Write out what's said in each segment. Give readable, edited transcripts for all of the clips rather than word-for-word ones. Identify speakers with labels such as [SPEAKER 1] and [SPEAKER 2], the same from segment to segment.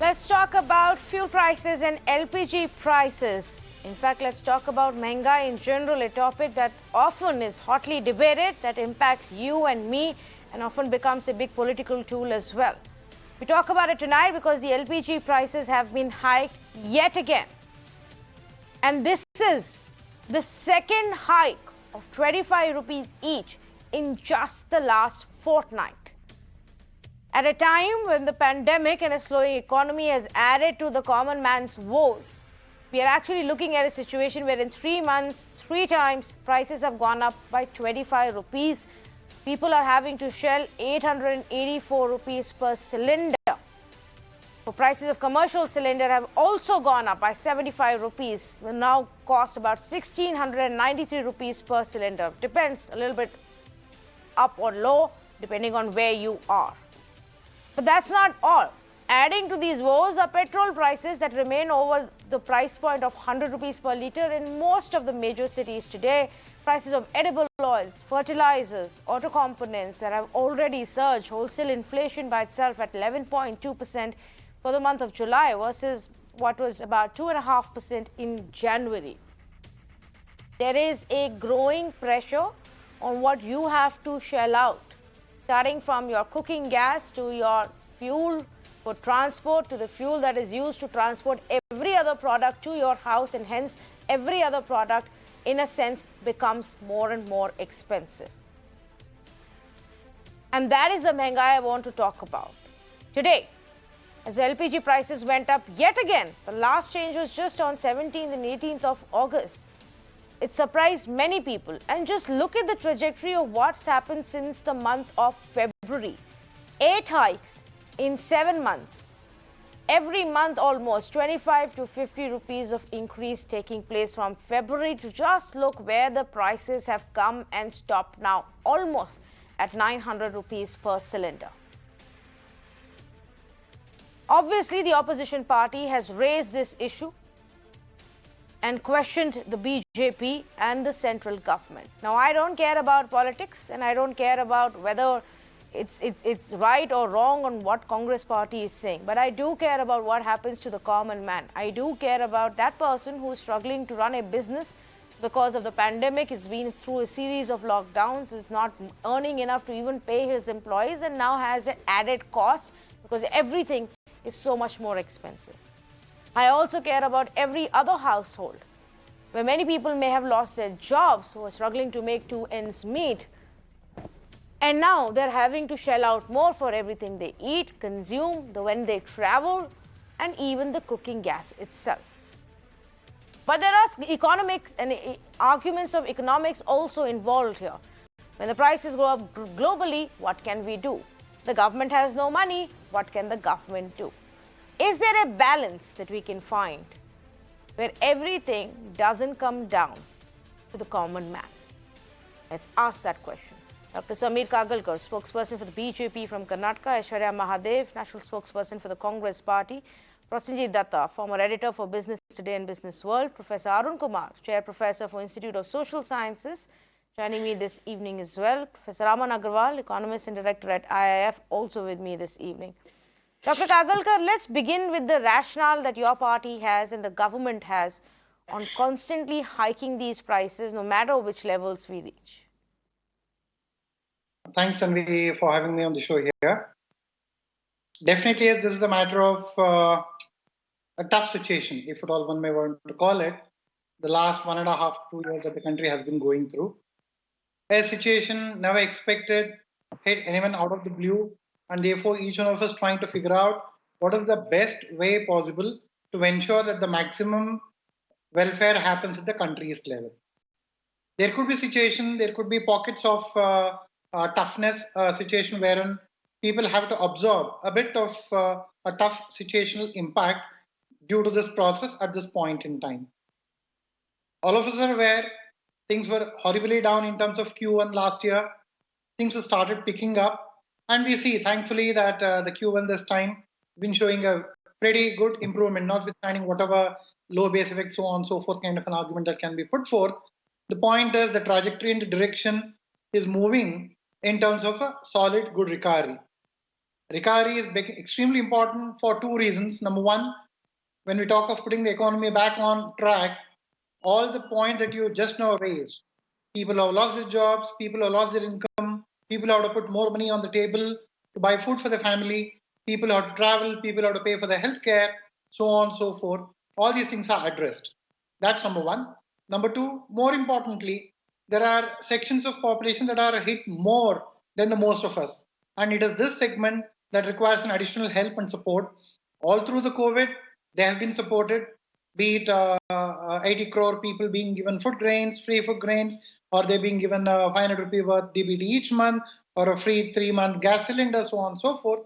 [SPEAKER 1] Let's talk about fuel prices and LPG prices. In fact, let's talk about Mehanga in general, a topic that often is hotly debated, that impacts you and me, and often becomes a big political tool as well. We talk about it tonight because the LPG prices have been hiked yet again. And this is the second hike of 25 rupees each in just the last fortnight. At a time when the pandemic and a slowing economy has added to the common man's woes, we are actually looking at a situation where in 3 months, 3 times, prices have gone up by 25 rupees. People are having to shell 884 rupees per cylinder. The prices of commercial cylinder have also gone up by 75 rupees. Will now cost about 1693 rupees per cylinder. Depends a little bit up or low depending on where you are. But that's not all. Adding to these woes are petrol prices that remain over the price point of 100 rupees per litre in most of the major cities today. Prices of edible oils, fertilizers, auto components that have already surged. Wholesale inflation by itself at 11.2% for the month of July versus what was about 2.5% in January. There is a growing pressure on what you have to shell out, starting from your cooking gas to your fuel for transport to the fuel that is used to transport every other product to your house, and hence every other product in a sense becomes more and more expensive. And that is the Mehanga I want to talk about today. As LPG prices went up yet again, the last change was just on 17th and 18th of August. It surprised many people. And just look at the trajectory of what's happened since the month of February. 8 hikes in 7 months. Every month almost 25 to 50 rupees of increase taking place from February to just look where the prices have come and stopped now, almost at 900 rupees per cylinder. Obviously, the opposition party has raised this issue and questioned the BJP and the central government. Now, I don't care about politics and I don't care about whether it's right or wrong on what Congress party is saying. But I do care about what happens to the common man. I do care about that person who's struggling to run a business because of the pandemic. It's been through a series of lockdowns, is not earning enough to even pay his employees and now has an added cost because everything is so much more expensive. I also care about every other household where many people may have lost their jobs, who are struggling to make 2 ends meet. And now they're having to shell out more for everything they eat, consume, when they travel, and even the cooking gas itself. But there are economics and arguments of economics also involved here. When the prices go up globally, what can we do? The government has no money. What can the government do? Is there a balance that we can find where everything doesn't come down to the common man? Let's ask that question. Dr. Samir Kagalkar, spokesperson for the BJP from Karnataka, Aishwarya Mahadev, national spokesperson for the Congress party, Prosenjit Datta, former editor for Business Today and Business World, Professor Arun Kumar, chair professor for Institute of Social Sciences, joining me this evening as well, Professor Raman Agarwal, economist and director at IIF, also with me this evening. Dr. Kagalkar, let's begin with the rationale that your party has and the government has on constantly hiking these prices, no matter which levels we reach.
[SPEAKER 2] Thanks, Tanvi, for having me on the show here. Definitely, this is a matter of a tough situation, if at all one may want to call it, the last 1.5 to 2 years that the country has been going through. A situation never expected, hit anyone out of the blue, and therefore each one of us trying to figure out what is the best way possible to ensure that the maximum welfare happens at the country's level. There could be situation, there could be pockets of toughness, situation wherein people have to absorb a bit of a tough situational impact due to this process at this point in time. All of us are aware things were horribly down in terms of Q1 last year. Things have started picking up. And we see, thankfully, that the Q1 this time been showing a pretty good improvement, notwithstanding whatever low base effect, so on and so forth, kind of an argument that can be put forth. The point is the trajectory and the direction is moving in terms of a solid, good recovery. Recovery is extremely important for two reasons. Number one, when we talk of putting the economy back on track, all the points that you just now raised, people who have lost their jobs, people who have lost their income, people who have to put more money on the table to buy food for their family, people who have to travel, people who have to pay for their health care, so on and so forth. All these things are addressed. That's number one. Number two, more importantly, there are sections of population that are hit more than the most of us. And it is this segment that requires an additional help and support. All through the COVID, they have been supported, be it 80 crore people being given food grains, free food grains, or they're being given 500 rupee worth DBT each month, or a free 3-month gas cylinder, so on and so forth.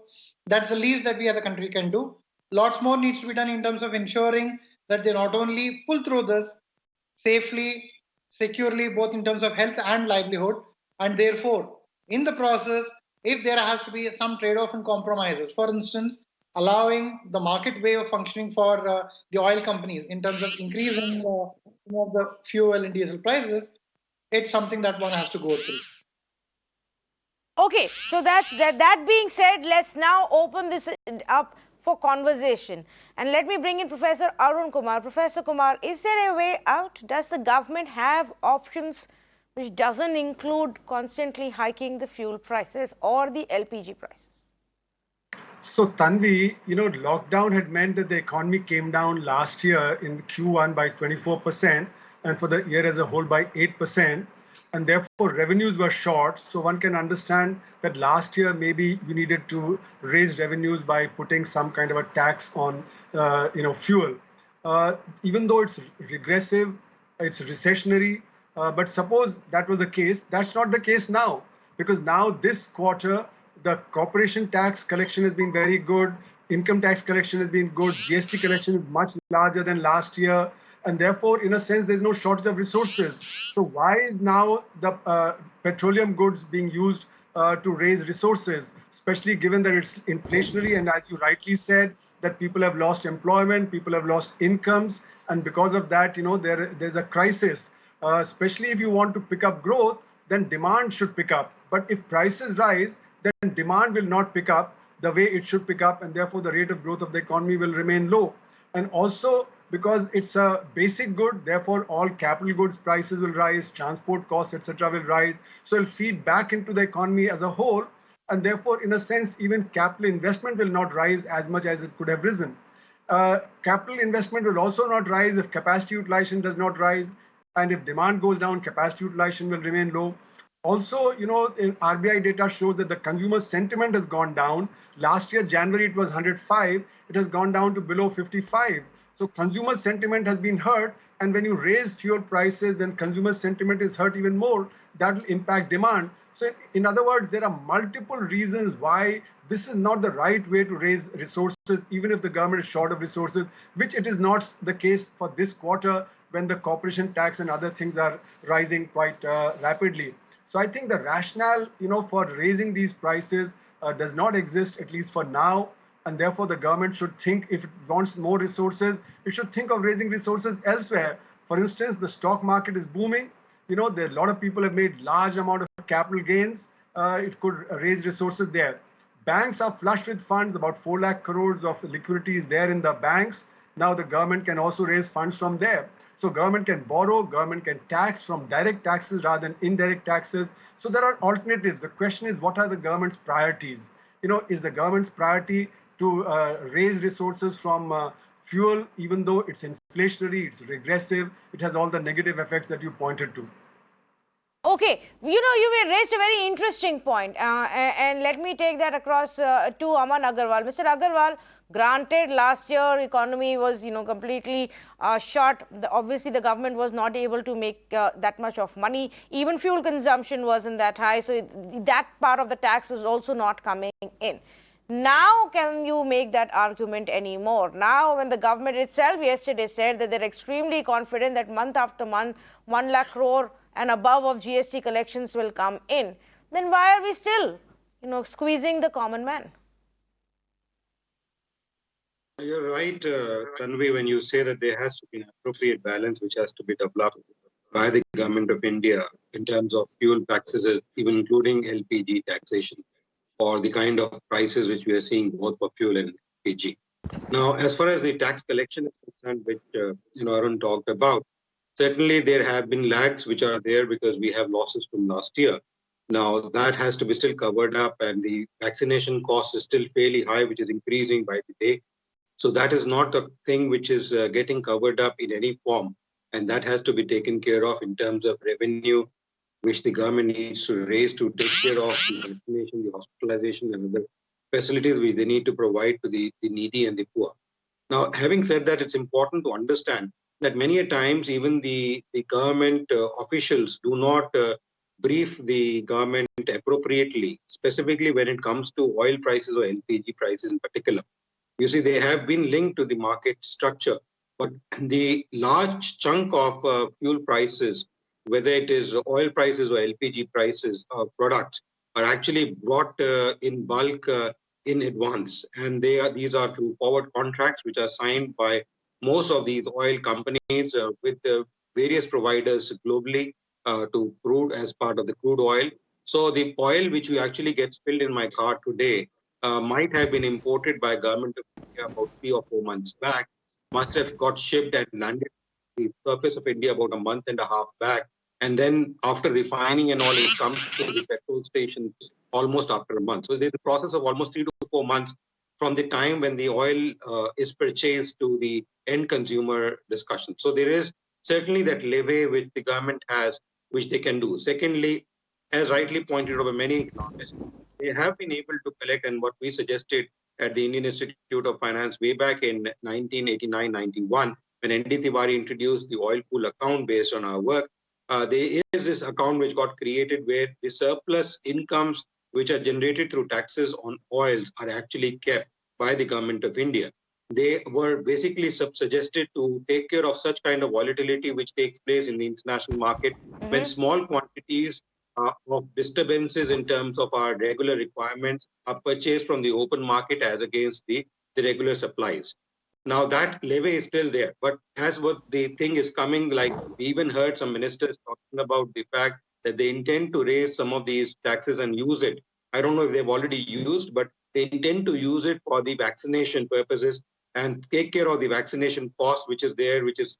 [SPEAKER 2] That's the least that we as a country can do. Lots more needs to be done in terms of ensuring that they not only pull through this safely, securely, both in terms of health and livelihood, and therefore, in the process, if there has to be some trade-off and compromises, for instance, allowing the market way of functioning for the oil companies in terms of increasing some of the fuel and diesel prices, it's something that one has to go through.
[SPEAKER 1] Okay, so that being said, let's now open this up for conversation. And let me bring in Professor Arun Kumar. Professor Kumar, is there a way out? Does the government have options which doesn't include constantly hiking the fuel prices or the LPG prices?
[SPEAKER 3] So Tanvi, lockdown had meant that the economy came down last year in Q1 by 24% and for the year as a whole by 8%. And therefore revenues were short. So one can understand that last year maybe we needed to raise revenues by putting some kind of a tax on, fuel. Even though it's regressive, it's recessionary. But suppose that was the case, that's not the case now, because now this quarter, the corporation tax collection has been very good, income tax collection has been good, GST collection is much larger than last year, and therefore, in a sense, there's no shortage of resources. So why is now the petroleum goods being used to raise resources, especially given that it's inflationary, and as you rightly said, that people have lost employment, people have lost incomes, and because of that, there's a crisis. Especially if you want to pick up growth, then demand should pick up. But if prices rise, then demand will not pick up the way it should pick up, and therefore the rate of growth of the economy will remain low. And also because it's a basic good, therefore all capital goods prices will rise, transport costs, etc. will rise. So it'll feed back into the economy as a whole, and therefore, in a sense, even capital investment will not rise as much as it could have risen. Capital investment will also not rise if capacity utilization does not rise, and if demand goes down, capacity utilization will remain low. Also, RBI data shows that the consumer sentiment has gone down. Last year, January, it was 105. It has gone down to below 55. So consumer sentiment has been hurt. And when you raise fuel prices, then consumer sentiment is hurt even more. That will impact demand. So in other words, there are multiple reasons why this is not the right way to raise resources, even if the government is short of resources, which it is not the case for this quarter when the corporation tax and other things are rising quite rapidly. So I think the rationale, for raising these prices does not exist, at least for now. And therefore, the government should think, if it wants more resources, it should think of raising resources elsewhere. For instance, the stock market is booming. There are a lot of people have made large amount of capital gains. It could raise resources there. Banks are flush with funds. About 4 lakh crores of liquidity is there in the banks. Now the government can also raise funds from there. So government can borrow, government can tax from direct taxes rather than indirect taxes. So there are alternatives. The question is, what are the government's priorities? Is the government's priority to raise resources from fuel, even though it's inflationary, it's regressive, it has all the negative effects that you pointed to?
[SPEAKER 1] Okay, you raised a very interesting point, and let me take that across to Aman Agarwal. Mr. Agarwal, granted, last year economy was, completely short. Obviously, the government was not able to make that much of money. Even fuel consumption wasn't that high, so that part of the tax was also not coming in. Now, can you make that argument anymore? Now, when the government itself yesterday said that they're extremely confident that month after month, 1 lakh crore and above of GST collections will come in, then why are we still, squeezing the common man?
[SPEAKER 4] You're right, Tanvi, when you say that there has to be an appropriate balance which has to be developed by the government of India in terms of fuel taxes, even including LPG taxation. or the kind of prices which we are seeing both for fuel and LPG. Now, as far as the tax collection is concerned, which Arun talked about, certainly there have been lags which are there because we have losses from last year. Now, that has to be still covered up, and the vaccination cost is still fairly high, which is increasing by the day. So that is not a thing which is getting covered up in any form, and that has to be taken care of in terms of revenue, which the government needs to raise to take care of the vaccination, the hospitalization, and other facilities which they need to provide to the needy and the poor. Now, having said that, it's important to understand that many a times even the government officials do not brief the government appropriately, specifically when it comes to oil prices or LPG prices in particular. You see, they have been linked to the market structure, but the large chunk of fuel prices, whether it is oil prices or LPG prices of products, are actually brought in bulk in advance, and these are through forward contracts which are signed by most of these oil companies with various providers globally to crude as part of the crude oil. So the oil which we actually gets filled in my car today might have been imported by government of India about 3 or 4 months back, must have got shipped and landed on the surface of India about a month and a half back, and then after refining and all, it comes to the petrol station almost after a month. So there's a process of almost 3 to 4 months from the time when the oil is purchased to the end consumer discussion. So there is certainly that leeway which the government has, which they can do. Secondly, as rightly pointed out by many economists, they have been able to collect, and what we suggested at the Indian Institute of Finance way back in 1989-91, when ND Tiwari introduced the oil pool account based on our work, there is this account which got created where the surplus incomes which are generated through taxes on oils are actually kept by the government of India. They were basically suggested to take care of such kind of volatility which takes place in the international market when small quantities of disturbances in terms of our regular requirements are purchased from the open market as against the regular supplies. Now that levy is still there, but as what the thing is coming, like we even heard some ministers talking about the fact that they intend to raise some of these taxes and use it. I don't know if they've already used, but they intend to use it for the vaccination purposes and take care of the vaccination cost, which is there, which is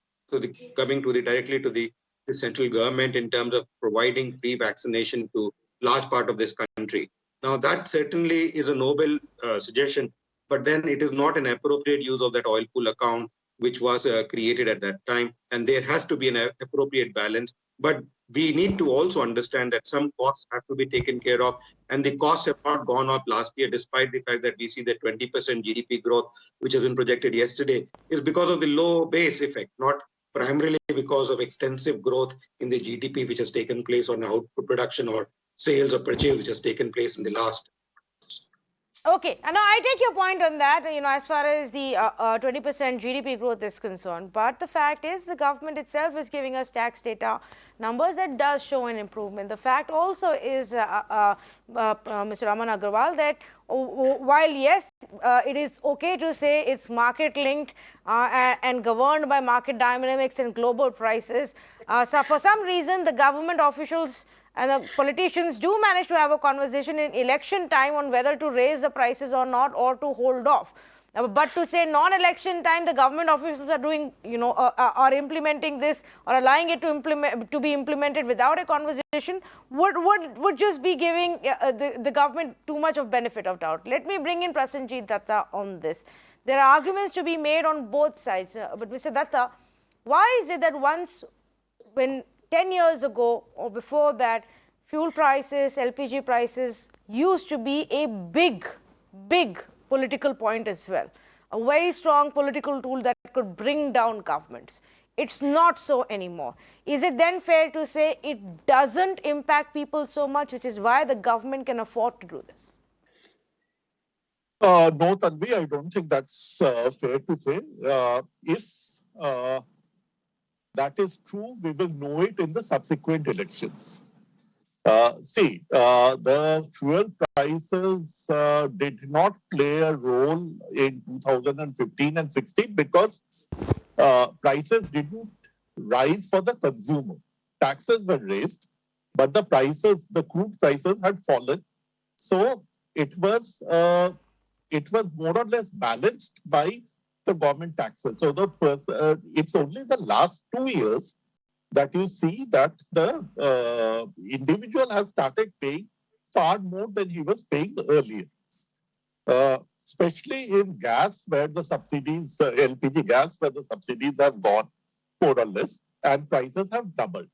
[SPEAKER 4] coming to the directly to the central government in terms of providing free vaccination to large part of this country. Now that certainly is a noble suggestion, but then it is not an appropriate use of that oil pool account which was created at that time, and there has to be an appropriate balance. But we need to also understand that some costs have to be taken care of, and the costs have not gone up last year, despite the fact that we see that 20% GDP growth, which has been projected yesterday, is because of the low base effect, not primarily because of extensive growth in the GDP, which has taken place on output production or sales or purchase, which has taken place in the last.
[SPEAKER 1] Okay, and now I take your point on that, as far as the 20% GDP growth is concerned. But the fact is, the government itself is giving us tax data numbers that does show an improvement. The fact also is, Mr. Raman Agarwal, that while yes, it is okay to say it's market linked and governed by market dynamics and global prices, so for some reason the government officials and the politicians do manage to have a conversation in election time on whether to raise the prices or not, or to hold off. But to say non-election time, the government officials are doing, are implementing this or allowing it to be implemented without a conversation would just be giving the government too much of benefit of doubt. Let me bring in Prasenjit Datta on this. There are arguments to be made on both sides. But Mr. Datta, why is it that when 10 years ago or before that, fuel prices, LPG prices used to be a big political point as well, a very strong political tool that could bring down governments? It's not so anymore. Is it then fair to say it doesn't impact people so much, which is why the government can afford to do this?
[SPEAKER 5] No, Tanvi, I don't think that's fair to say. If that is true, we will know it in the subsequent elections. The fuel prices did not play a role in 2015 and 16 because prices didn't rise for the consumer. Taxes were raised, but the crude prices had fallen. So it was more or less balanced by the government taxes. So it's only the last 2 years that you see that the individual has started paying far more than he was paying earlier. Especially in gas, where the subsidies, LPG gas, where the subsidies have gone more or less, and prices have doubled.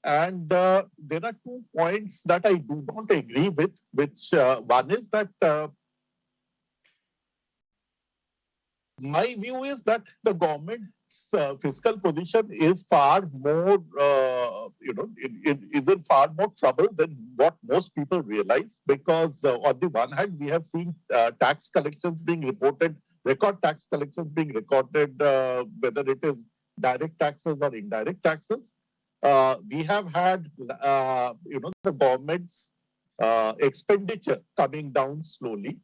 [SPEAKER 5] And there are 2 points that I do not agree with, which one is that my view is that the government's fiscal position is far more, it is in far more trouble than what most people realize. Because on the one hand, we have seen tax collections being reported, record tax collections being recorded, whether it is direct taxes or indirect taxes. We have had, the government's expenditure coming down slowly.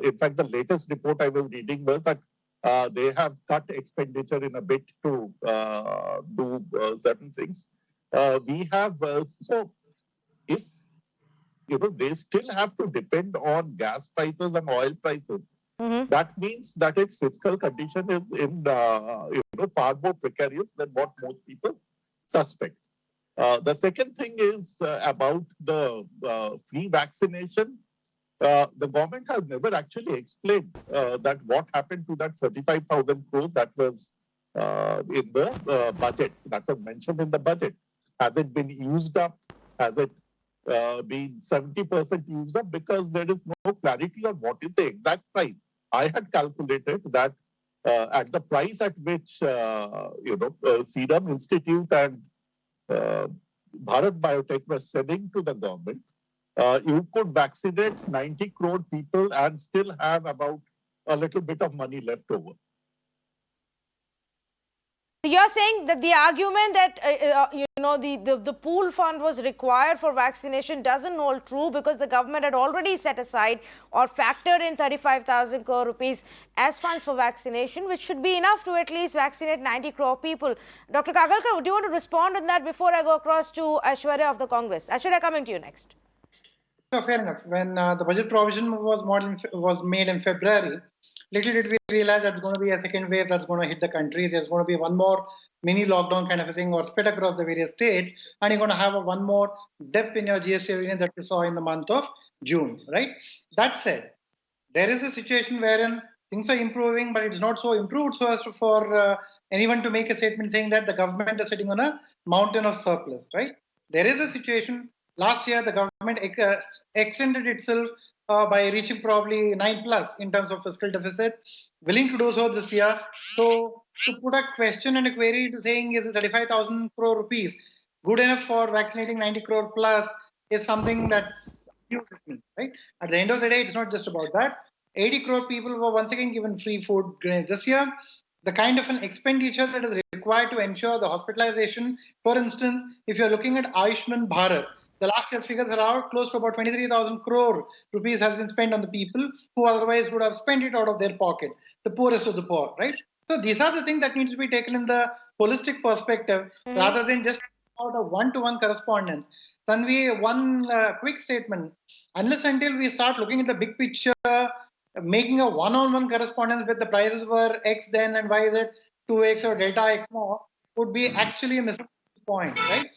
[SPEAKER 5] In fact, the latest report I was reading was that they have cut expenditure in a bit to do certain things. We have, so if, they still have to depend on gas prices and oil prices, that means that its fiscal condition is in, far more precarious than what most people suspect. The second thing is about the free vaccination. The government has never actually explained that what happened to that 35,000 crores that was in the budget, that was mentioned in the budget. Has it been used up? Has it been 70% used up? Because there is no clarity on what is the exact price. I had calculated that at the price at which, Serum Institute and Bharat Biotech were selling to the government, you could vaccinate 90 crore people and still have about a little bit of money left over.
[SPEAKER 1] You're saying that the argument that the pool fund was required for vaccination doesn't hold true, because the government had already set aside or factored in 35,000 crore rupees as funds for vaccination, which should be enough to at least vaccinate 90 crore people. Dr. Kagalkar, would you want to respond on that before I go across to Aishwarya of the Congress? Aishwarya, coming to you next.
[SPEAKER 2] No, fair enough. When the budget provision was made in February, little did we realize that's going to be a second wave that's going to hit the country. There's going to be one more mini lockdown kind of a thing, or spread across the various states, and you're going to have one more dip in your GST revenue that you saw in the month of June, right? That said, there is a situation wherein things are improving, but it's not so improved so as for anyone to make a statement saying that the government is sitting on a mountain of surplus, right? There is a situation. Last year, the government extended itself by reaching probably 9+ in terms of fiscal deficit, willing to do so this year. So to put a question and a query to saying is 35,000 crore rupees good enough for vaccinating 90 crore plus is something that's new to me, right? At the end of the day, it's not just about that. 80 crore people were once again given free food this year. The kind of an expenditure that is required to ensure the hospitalization, for instance, if you're looking at Ayushman Bharat, the last year's figures are out, close to about 23,000 crore rupees has been spent on the people who otherwise would have spent it out of their pocket, the poorest of the poor, right? So these are the things that needs to be taken in the holistic perspective rather than just out a one-to-one correspondence. Tanvi, one quick statement. Unless until we start looking at the big picture, making a one-on-one correspondence with the prices were X then and Y is it 2X or delta X more would be actually a missing point, right?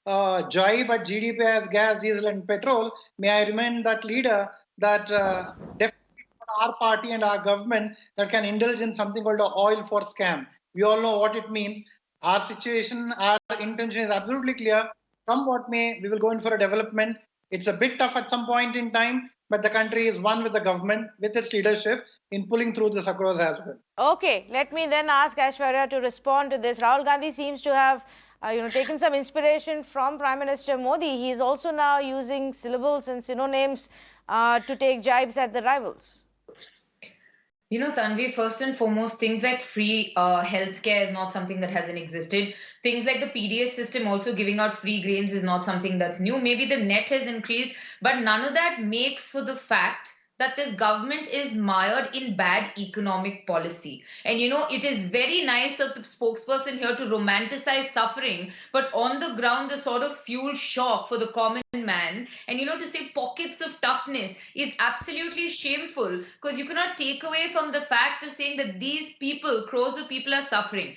[SPEAKER 2] Jibe at GDP as gas, diesel, and petrol, may I remind that leader that definitely our party and our government that can indulge in something called the oil for scam. We all know what it means. Our situation, our intention is absolutely clear. Come what may, we will go in for a development. It's a bit tough at some point in time, but the country is one with the government, with its leadership in pulling through this across as well.
[SPEAKER 1] Okay, let me then ask Aishwarya to respond to this. Rahul Gandhi seems to have taken some inspiration from Prime Minister Modi. He is also now using syllables and synonyms to take jibes at the rivals.
[SPEAKER 6] Tanvi, first and foremost, things like free healthcare is not something that hasn't existed. Things like the PDS system also giving out free grains is not something that's new. Maybe the net has increased, but none of that makes for the fact that this government is mired in bad economic policy. And it is very nice of the spokesperson here to romanticize suffering, but on the ground, the sort of fuel shock for the common man and to say pockets of toughness is absolutely shameful, because you cannot take away from the fact of saying that these people, crores of people, are suffering.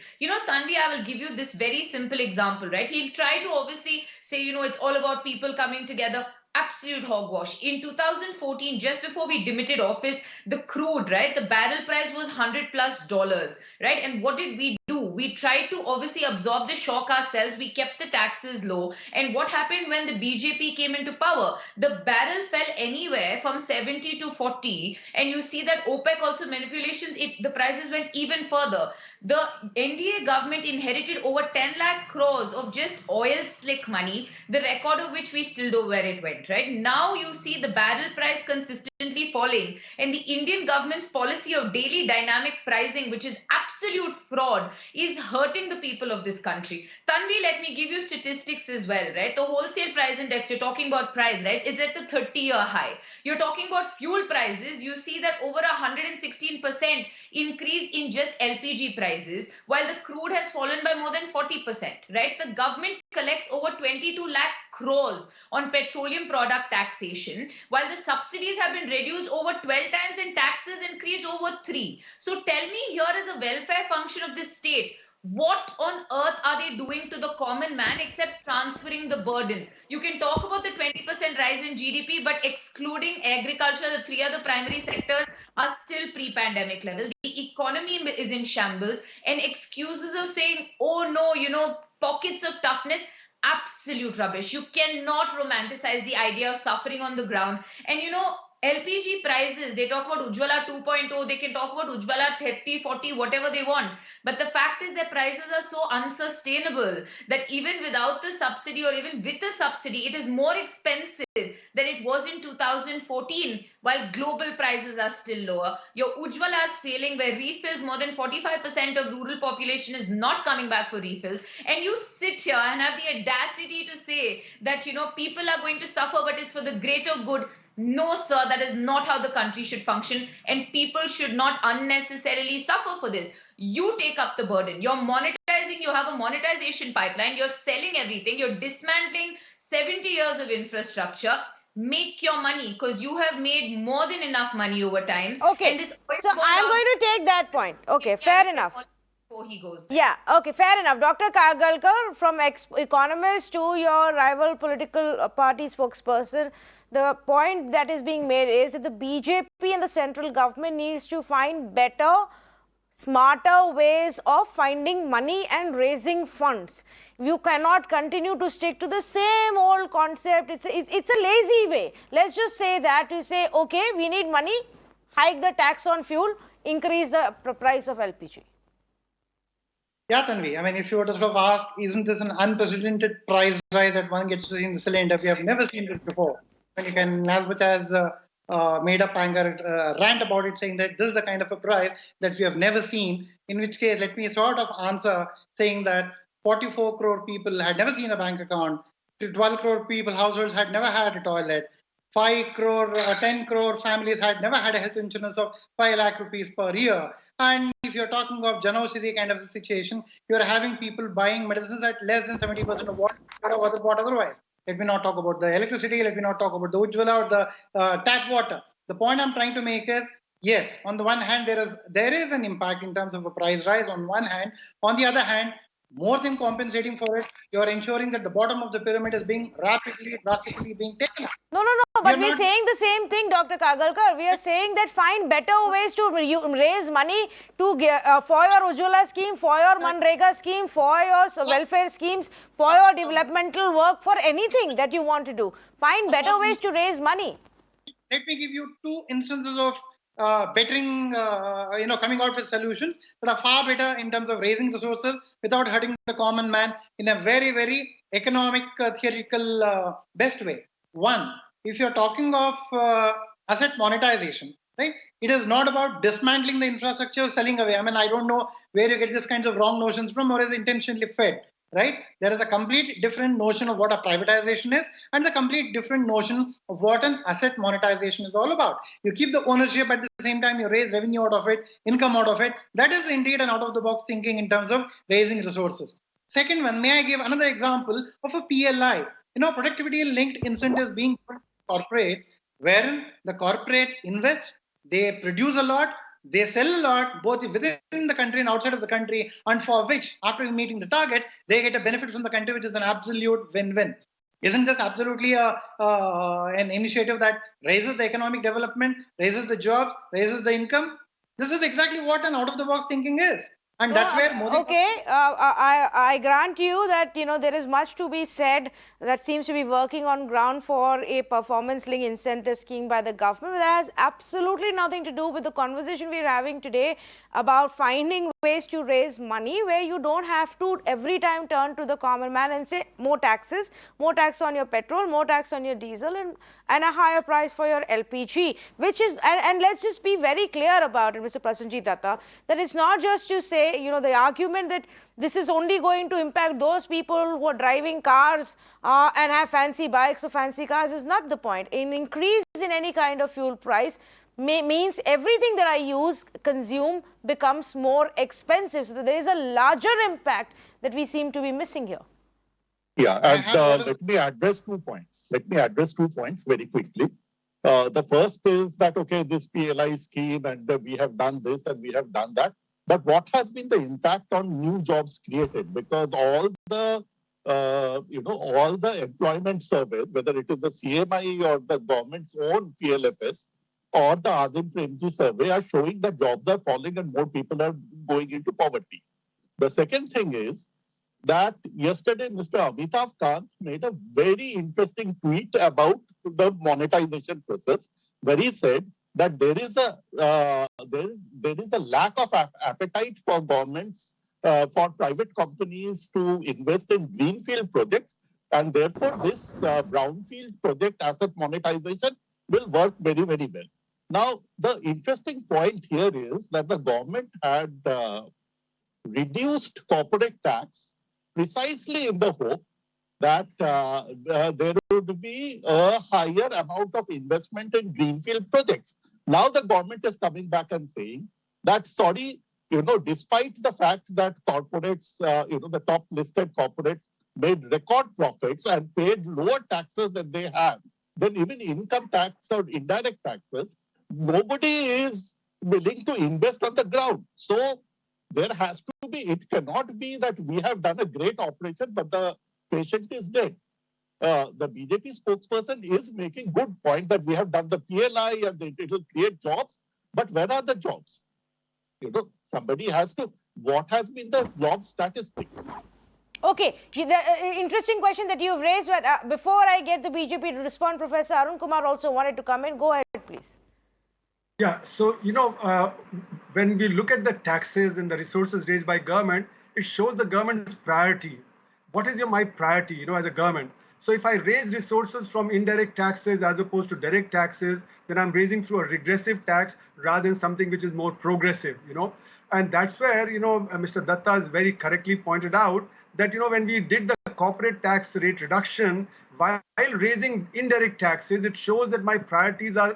[SPEAKER 6] Tanvi, I will give you this very simple example, right? He'll try to obviously say, it's all about people coming together. Absolute hogwash. In 2014, just before we demitted office, the crude, right, the barrel price was $100+, right? And what did we do? We tried to obviously absorb the shock ourselves. We kept the taxes low. And what happened when the BJP came into power? The barrel fell anywhere from 70 to 40. And you see that OPEC also manipulations, the prices went even further. The NDA government inherited over 10 lakh crores of just oil slick money, the record of which we still know where it went, right? Now you see the barrel price consistently falling, and the Indian government's policy of daily dynamic pricing, which is absolute fraud, is hurting the people of this country. Tanvi, let me give you statistics as well, right? The wholesale price index, you're talking about price, right? It's at the 30-year high. You're talking about fuel prices, you see that over 116% increase in just LPG prices, while the crude has fallen by more than 40%, right? The government collects over 22 lakh crores on petroleum product taxation, while the subsidies have been reduced over 12 times and taxes increased over 3. So tell me, here is a welfare function of this state. What on earth are they doing to the common man except transferring the burden? You can talk about the 20% rise in GDP, but excluding agriculture, the three other primary sectors are still pre-pandemic level. The economy is in shambles, and excuses of saying, oh no, pockets of toughness, absolute rubbish. You cannot romanticize the idea of suffering on the ground. And LPG prices, they talk about Ujjwala 2.0, they can talk about Ujjwala 30, 40, whatever they want. But the fact is their prices are so unsustainable that even without the subsidy or even with the subsidy, it is more expensive than it was in 2014, while global prices are still lower. Your Ujjwala is failing, where refills, more than 45% of rural population is not coming back for refills. And you sit here and have the audacity to say that, people are going to suffer, but it's for the greater good. No, sir, that is not how the country should function, and people should not unnecessarily suffer for this. You take up the burden. You're monetizing, you have a monetization pipeline, you're selling everything, you're dismantling 70 years of infrastructure. Make your money, because you have made more than enough money over time.
[SPEAKER 1] Okay,
[SPEAKER 6] And this
[SPEAKER 1] so I'm going to take that point. Okay, fair enough.
[SPEAKER 6] Before he goes.
[SPEAKER 1] Yeah, okay, fair enough. Dr. Kagalkar, from economist to your rival political party spokesperson, the point that is being made is that the BJP and the central government needs to find better, smarter ways of finding money and raising funds. You cannot continue to stick to the same old concept. It's a lazy way. Let's just say that we say, okay, we need money, hike the tax on fuel, increase the price of LPG.
[SPEAKER 2] Yeah, Tanvi. I mean, if you were to sort of ask, isn't this an unprecedented price rise that one gets to see in the cylinder? We have never seen this before. When you can, as much as made up anger, rant about it, saying that this is the kind of a price that we have never seen. In which case, let me sort of answer saying that 44 crore people had never seen a bank account. 12 crore people, households had never had a toilet. 5 crore, 10 crore families had never had a health insurance of 5 lakh rupees per year. And if you're talking of Janaushadhi kind of a situation, you're having people buying medicines at less than 70% of what otherwise. Let me not talk about the electricity. Let me not talk about the Ujjwala or the tap water. The point I'm trying to make is, yes, on the one hand, there is an impact in terms of a price rise on one hand. On the other hand, more than compensating for it, you're ensuring that the bottom of the pyramid is being rapidly, drastically being taken up.
[SPEAKER 1] No, but we're saying the same thing, Dr. Kagalkar. We are saying that find better ways to raise money to for your Ujjwala scheme, for your Manrega scheme, for your welfare schemes, for your developmental work, for anything that you want to do. Find better ways to raise money.
[SPEAKER 2] Let me give you two instances of bettering, coming out with solutions that are far better in terms of raising resources without hurting the common man in a very, very economic, theoretical, best way. One, if you're talking of asset monetization, right? It is not about dismantling the infrastructure, selling away. I mean, I don't know where you get these kinds of wrong notions from or is intentionally fed. right? There is a complete different notion of what a privatization is, and a complete different notion of what an asset monetization is all about. You keep the ownership, at the same time you raise revenue out of it, income out of it. That is indeed an out-of-the-box thinking in terms of raising resources. Second one, may I give another example of a PLI? Productivity-linked incentives being put to corporates, wherein the corporates invest, they produce a lot, they sell a lot, both within the country and outside of the country, and for which, after meeting the target, they get a benefit from the country, which is an absolute win-win. Isn't this absolutely an initiative that raises the economic development, raises the jobs, raises the income? This is exactly what an out-of-the-box thinking is. And that's where Modi...
[SPEAKER 1] Okay, I grant you that there is much to be said that seems to be working on ground for a performance-linked incentive scheme by the government. But that has absolutely nothing to do with the conversation we are having today about finding ways to raise money where you don't have to every time turn to the common man and say more taxes, more tax on your petrol, more tax on your diesel, and a higher price for your LPG, which is, and let's just be very clear about it, Mr. Prasenjit Datta, that it's not just to say, the argument that this is only going to impact those people who are driving cars and have fancy bikes or fancy cars is not the point. An increase in any kind of fuel price means everything that I consume becomes more expensive. So there is a larger impact that we seem to be missing here.
[SPEAKER 5] Yeah, and let me address 2 points. Very quickly. The first is that, okay, this PLI scheme, and we have done this and we have done that. But what has been the impact on new jobs created? Because all the employment surveys, whether it is the CMI or the government's own PLFS or the Azim Premji survey, are showing that jobs are falling and more people are going into poverty. The second thing is that yesterday Mr. Amitabh Kant made a very interesting tweet about the monetization process, where he said that there is a lack of appetite for governments, for private companies to invest in greenfield projects, and therefore this brownfield project asset monetization will work very, very well. Now, the interesting point here is that the government had reduced corporate tax precisely in the hope that there would be a higher amount of investment in greenfield projects. Now the government is coming back and saying that, sorry, despite the fact that corporates, the top listed corporates made record profits and paid lower taxes than they have, then even income tax or indirect taxes, nobody is willing to invest on the ground. So there has to be, it cannot be that we have done a great operation, but the patient is dead. The BJP spokesperson is making good point that we have done the PLI and it will create jobs, but where are the jobs? Somebody has to, what has been the job statistics?
[SPEAKER 1] Okay, the interesting question that you've raised, but before I get the BJP to respond, Professor Arun Kumar also wanted to come in. Go ahead, please.
[SPEAKER 3] Yeah, so, when we look at the taxes and the resources raised by government, it shows the government's priority. What is my priority, as a government? So if I raise resources from indirect taxes as opposed to direct taxes, then I'm raising through a regressive tax rather than something which is more progressive, And that's where, Mr. Datta has very correctly pointed out that, when we did the corporate tax rate reduction, while raising indirect taxes, it shows that my priorities are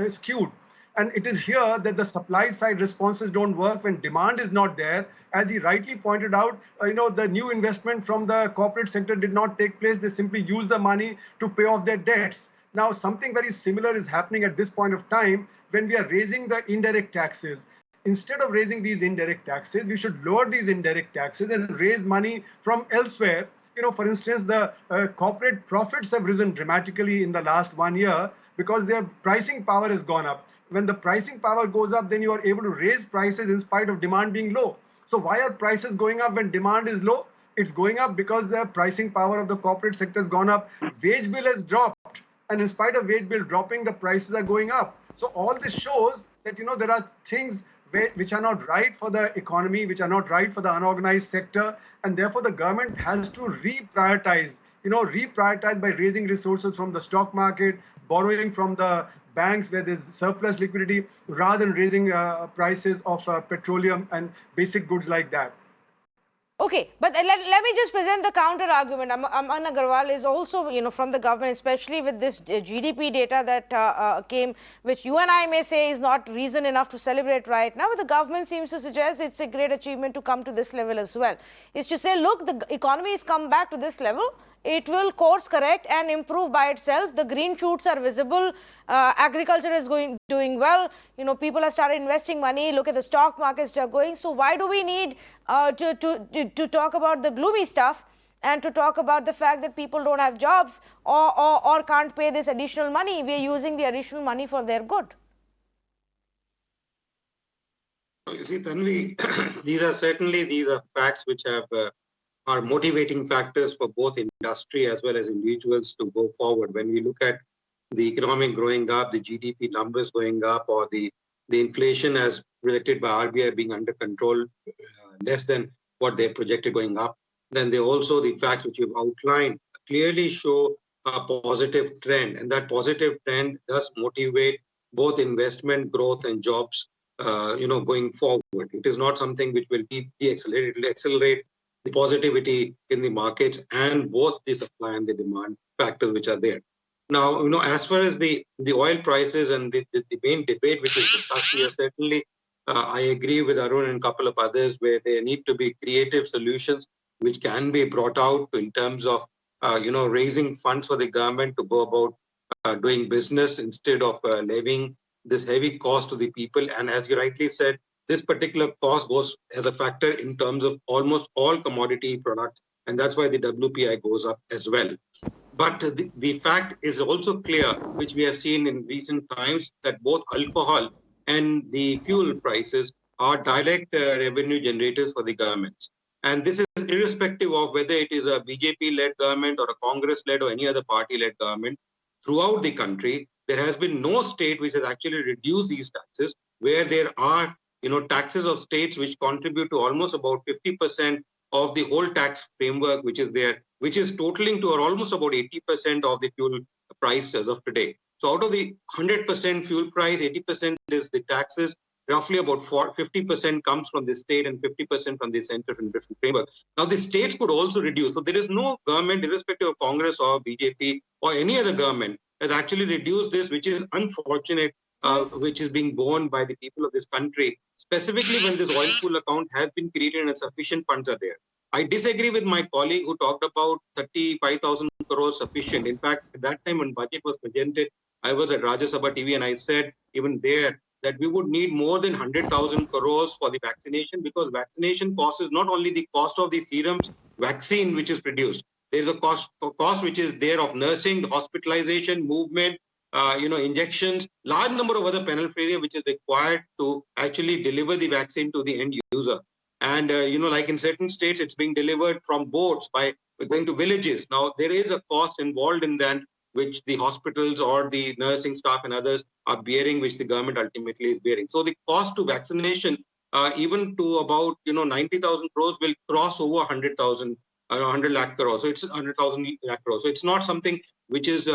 [SPEAKER 3] skewed. And it is here that the supply side responses don't work when demand is not there. As he rightly pointed out, the new investment from the corporate sector did not take place. They simply used the money to pay off their debts. Now, something very similar is happening at this point of time when we are raising the indirect taxes. Instead of raising these indirect taxes, we should lower these indirect taxes and raise money from elsewhere. For instance, the corporate profits have risen dramatically in the last 1 year because their pricing power has gone up. When the pricing power goes up, then you are able to raise prices in spite of demand being low. So why are prices going up when demand is low? It's going up because the pricing power of the corporate sector has gone up. Wage bill has dropped. And in spite of wage bill dropping, the prices are going up. So all this shows that, there are things which are not right for the economy, which are not right for the unorganized sector. And therefore, the government has to reprioritize by raising resources from the stock market, borrowing from the banks where there's surplus liquidity, rather than raising prices of petroleum and basic goods like that.
[SPEAKER 1] Okay, but let me just present the counter argument. Aman Agarwal is also, from the government, especially with this GDP data that came, which you and I may say is not reason enough to celebrate right now, but the government seems to suggest it's a great achievement to come to this level as well. Is to say, look, the economy has come back to this level. It will course correct and improve by itself. The green shoots are visible. Agriculture is doing well. People have started investing money. Look at the stock markets are going. So why do we need to talk about the gloomy stuff and to talk about the fact that people don't have jobs or can't pay this additional money? We are using the additional money for their good.
[SPEAKER 4] You see, Tanvi, these are facts which are motivating factors for both industry as well as individuals to go forward. When we look at the economic growing up, the GDP numbers going up, or the inflation as projected by RBI being under control, less than what they projected going up, then the facts which you've outlined clearly show a positive trend, and that positive trend does motivate both investment, growth, and jobs. Going forward, it is not something which will de-accelerate. It will accelerate the positivity in the markets and both the supply and the demand factors which are there. Now, as far as the oil prices and the main debate which is discussed here, certainly I agree with Arun and a couple of others where there need to be creative solutions which can be brought out in terms of raising funds for the government to go about doing business instead of levying this heavy cost to the people. And as you rightly said, this particular cost goes as a factor in terms of almost all commodity products, and that's why the WPI goes up as well. But the fact is also clear, which we have seen in recent times, that both alcohol and the fuel prices are direct revenue generators for the governments. And this is irrespective of whether it is a BJP-led government or a Congress-led or any other party-led government. Throughout the country, there has been no state which has actually reduced these taxes, where there are taxes of states which contribute to almost about 50% of the whole tax framework which is there, which is totaling to almost about 80% of the fuel price as of today. So out of the 100% fuel price, 80% is the taxes. Roughly about 50% comes from the state and 50% from the center in different framework. Now the states could also reduce. So there is no government, irrespective of Congress or BJP or any other government, has actually reduced this, which is unfortunate, which is being borne by the people of this country, specifically when this oil pool account has been created and sufficient funds are there. I disagree with my colleague who talked about 35,000 crores sufficient. In fact, at that time when budget was presented, I was at Rajya Sabha TV and I said even there that we would need more than 100,000 crores for the vaccination, because vaccination cost is not only the cost of the serums vaccine which is produced. There is a cost which is there of nursing, the hospitalization, movement, injections, large number of other paraphernalia which is required to actually deliver the vaccine to the end user. And, like in certain states, it's being delivered from boats by going to villages. Now, there is a cost involved in that, which the hospitals or the nursing staff and others are bearing, which the government ultimately is bearing. So the cost to vaccination, even to about 90,000 crores, will cross over 100,000, 100 lakh crores. So it's 100,000 lakh crores. So it's not something which is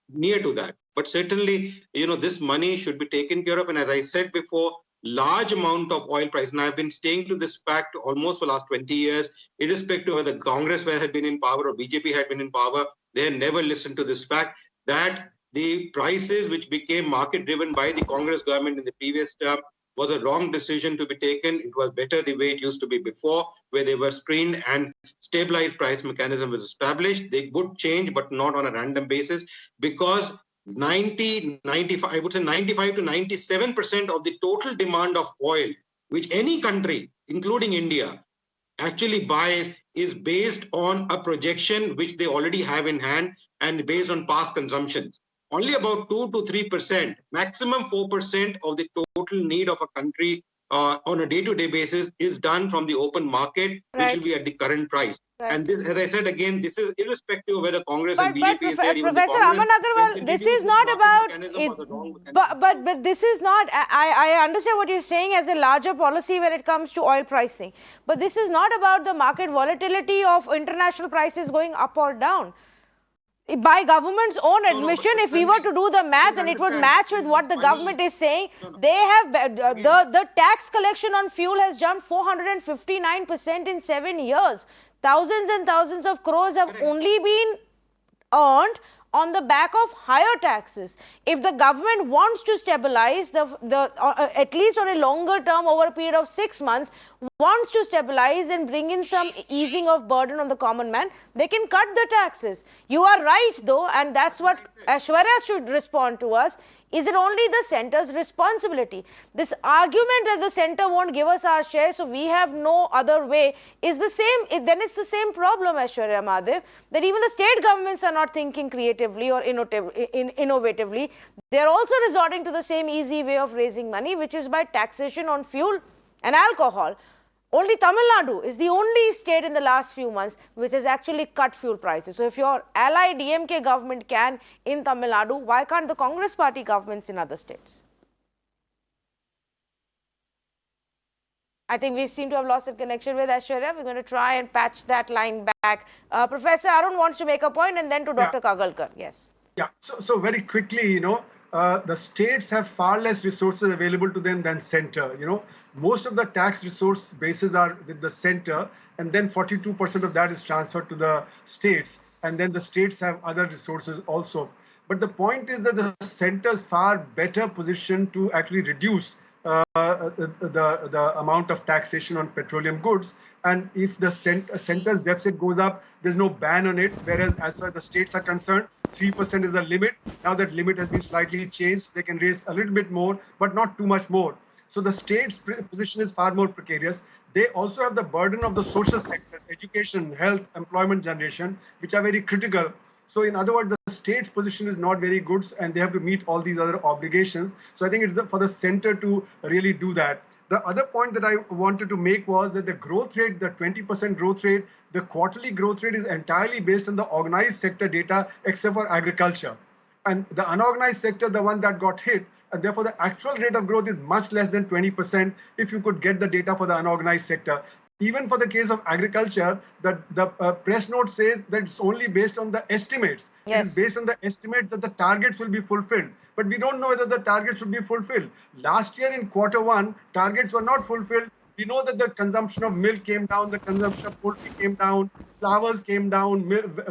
[SPEAKER 4] near to that. But certainly, this money should be taken care of. And as I said before, large amount of oil price, and I've been staying to this fact almost for the last 20 years, irrespective of whether Congress had been in power or BJP had been in power, they never listened to this fact that the prices which became market driven by the Congress government in the previous term was a wrong decision to be taken. It was better the way it used to be before, where they were screened and stabilized price mechanism was established. They would change, but not on a random basis, because 95 to 97% of the total demand of oil, which any country, including India, actually buys, is based on a projection which they already have in hand and based on past consumptions. Only about 2 to 3%, maximum 4% of the total need of a country on a day-to-day basis is done from the open market, which will be at the current price. Right. And this, as I said again, this is irrespective of whether Congress and BJP is there.
[SPEAKER 1] Professor Aman Agarwal, this is not about. But this is not. I understand what you're saying as a larger policy when it comes to oil pricing, but this is not about the market volatility of international prices going up or down. by government's own
[SPEAKER 4] No, no,
[SPEAKER 1] admission,
[SPEAKER 4] but
[SPEAKER 1] if we were to do the math
[SPEAKER 4] please
[SPEAKER 1] and it would
[SPEAKER 4] understand,
[SPEAKER 1] match with
[SPEAKER 4] please,
[SPEAKER 1] what the
[SPEAKER 4] money-
[SPEAKER 1] government is saying,
[SPEAKER 4] No, no.
[SPEAKER 1] they have
[SPEAKER 4] Again-
[SPEAKER 1] the tax collection on fuel has jumped 459% in 7 years. Thousands and thousands of crores have
[SPEAKER 4] Correct.
[SPEAKER 1] only been earned on the back of higher taxes. If the government wants to stabilize at least on a longer term over a period of 6 months, wants to stabilize and bring in some easing of burden on the common man, they can cut the taxes. You are right though, and that's what Aishwarya should respond to us. Is it only the centre's responsibility? This argument that the centre won't give us our share, so we have no other way, is the same. Then it's the same problem, Aishwarya Madhav, that even the state governments are not thinking creatively or innovatively. They are also resorting to the same easy way of raising money, which is by taxation on fuel and alcohol. Only Tamil Nadu is the only state in the last few months which has actually cut fuel prices. So if your ally DMK government can in Tamil Nadu, why can't the Congress party governments in other states? I think we seem to have lost a connection with Aishwarya. We're going to try and patch that line back. Professor Arun wants to make a point and then to Dr. Kagalkar. Yes.
[SPEAKER 3] Yeah, so very quickly, the states have far less resources available to them than center. Most of the tax resource bases are with the center, and then 42% of that is transferred to the states, and then the states have other resources also. But the point is that the center is far better positioned to actually reduce the amount of taxation on petroleum goods. And if the center's deficit goes up, there's no ban on it. Whereas as far as the states are concerned, 3% is the limit. Now that limit has been slightly changed. They can raise a little bit more, but not too much more. So the state's position is far more precarious. They also have the burden of the social sector, education, health, employment generation, which are very critical. So in other words, the state's position is not very good, and they have to meet all these other obligations. So I think it's for the center to really do that. The other point that I wanted to make was that the growth rate, the 20% growth rate, the quarterly growth rate is entirely based on the organized sector data, except for agriculture. And the unorganized sector, the one that got hit, and therefore the actual rate of growth is much less than 20% if you could get the data for the unorganized sector. Even for the case of agriculture, the press note says that it's only based on the estimates.
[SPEAKER 1] Yes.
[SPEAKER 3] It is based on the estimate that the targets will be fulfilled. But we don't know whether the targets should be fulfilled. Last year in Q1, targets were not fulfilled. We know that the consumption of milk came down, the consumption of poultry came down, flowers came down,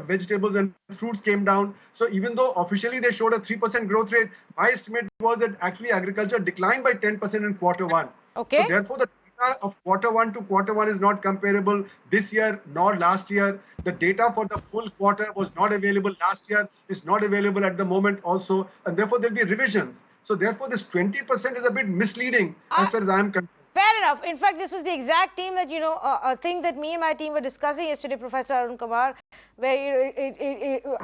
[SPEAKER 3] vegetables and fruits came down. So even though officially they showed a 3% growth rate, my estimate was that actually agriculture declined by 10% in Q1.
[SPEAKER 1] Okay.
[SPEAKER 3] So therefore, the data of Q1 to Q1 is not comparable this year nor last year. The data for the full quarter was not available last year, is not available at the moment also, and therefore there'll be revisions. So therefore, this 20% is a bit misleading as far as I am concerned.
[SPEAKER 1] Fair enough. In fact, this was the exact theme that, a thing that me and my team were discussing yesterday, Professor Arun Kumar, where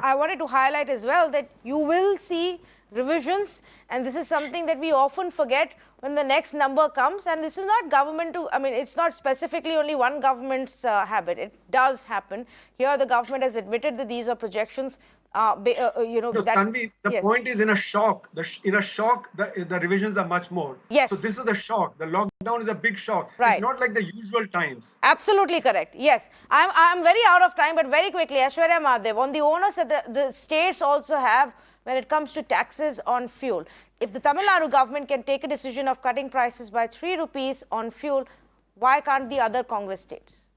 [SPEAKER 1] I wanted to highlight as well that you will see revisions, and this is something that we often forget when the next number comes. And this is not government it's not specifically only one government's habit. It does happen. Here, the government has admitted that these are projections.
[SPEAKER 3] Tanvi, the
[SPEAKER 1] yes.
[SPEAKER 3] point is in a shock. In a shock, the revisions are much more.
[SPEAKER 1] Yes.
[SPEAKER 3] So this is the shock. The lockdown is a big shock.
[SPEAKER 1] Right.
[SPEAKER 3] It's not like the usual times.
[SPEAKER 1] Absolutely correct. Yes. I'm very out of time, but very quickly, Aishwarya Madhav, on the onus that the states also have when it comes to taxes on fuel. If the Tamil Nadu government can take a decision of cutting prices by 3 rupees on fuel, why can't the other Congress states?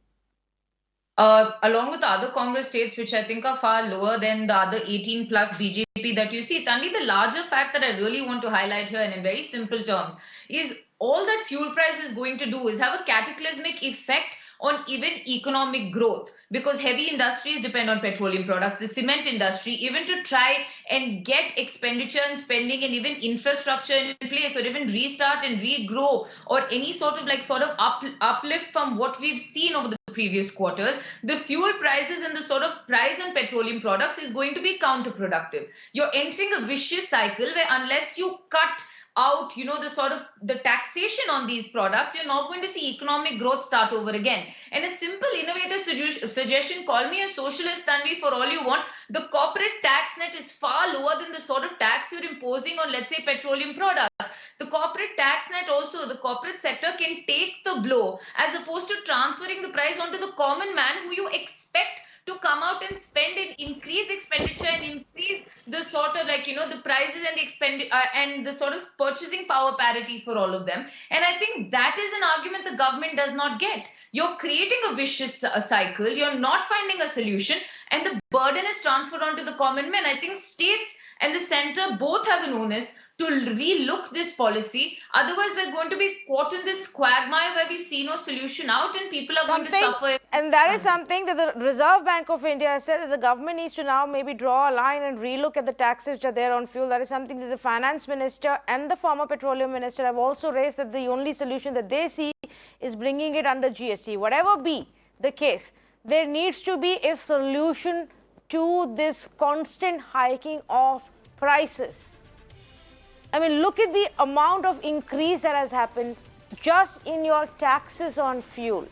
[SPEAKER 6] Along with the other Congress states, which I think are far lower than the other 18 plus BJP that you see, Tanvi, the larger fact that I really want to highlight here and in very simple terms is all that fuel price is going to do is have a cataclysmic effect on even economic growth, because heavy industries depend on petroleum products, the cement industry, even to try and get expenditure and spending and even infrastructure in place, or even restart and regrow, or any sort of uplift from what we've seen over the previous quarters, the fuel prices and the sort of price on petroleum products is going to be counterproductive. You're entering a vicious cycle where unless you cut out, the taxation on these products, you're not going to see economic growth start over again. And a simple innovative suggestion, call me a socialist, Tanvi, for all you want, the corporate tax net is far lower than the sort of tax you're imposing on, let's say, petroleum products. The corporate tax net also, the corporate sector can take the blow as opposed to transferring the price onto the common man who you expect to come out and spend and increase expenditure and increase the sort of like, the prices and and the sort of purchasing power parity for all of them. And I think that is an argument the government does not get. You're creating a vicious cycle. You're not finding a solution, and the burden is transferred onto the common man. I think states and the center both have an onus to relook this policy. Otherwise, we're going to be caught in this quagmire where we see no solution out and people are going to suffer.
[SPEAKER 1] And that is something that the Reserve Bank of India has said, that the government needs to now maybe draw a line and relook at the taxes which are there on fuel. That is something that the finance minister and the former petroleum minister have also raised, that the only solution that they see is bringing it under GST. Whatever be the case, there needs to be a solution to this constant hiking of prices. I mean, look at the amount of increase that has happened just in your taxes on fuel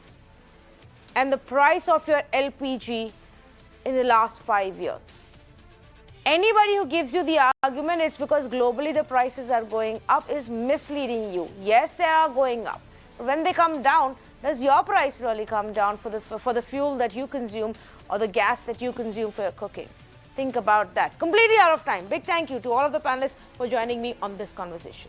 [SPEAKER 1] and the price of your LPG in the last 5 years. Anybody who gives you the argument it's because globally the prices are going up is misleading you. Yes, they are going up. But when they come down, does your price really come down for the fuel that you consume or the gas that you consume for your cooking? Think about that. Completely out of time. Big thank you to all of the panelists for joining me on this conversation.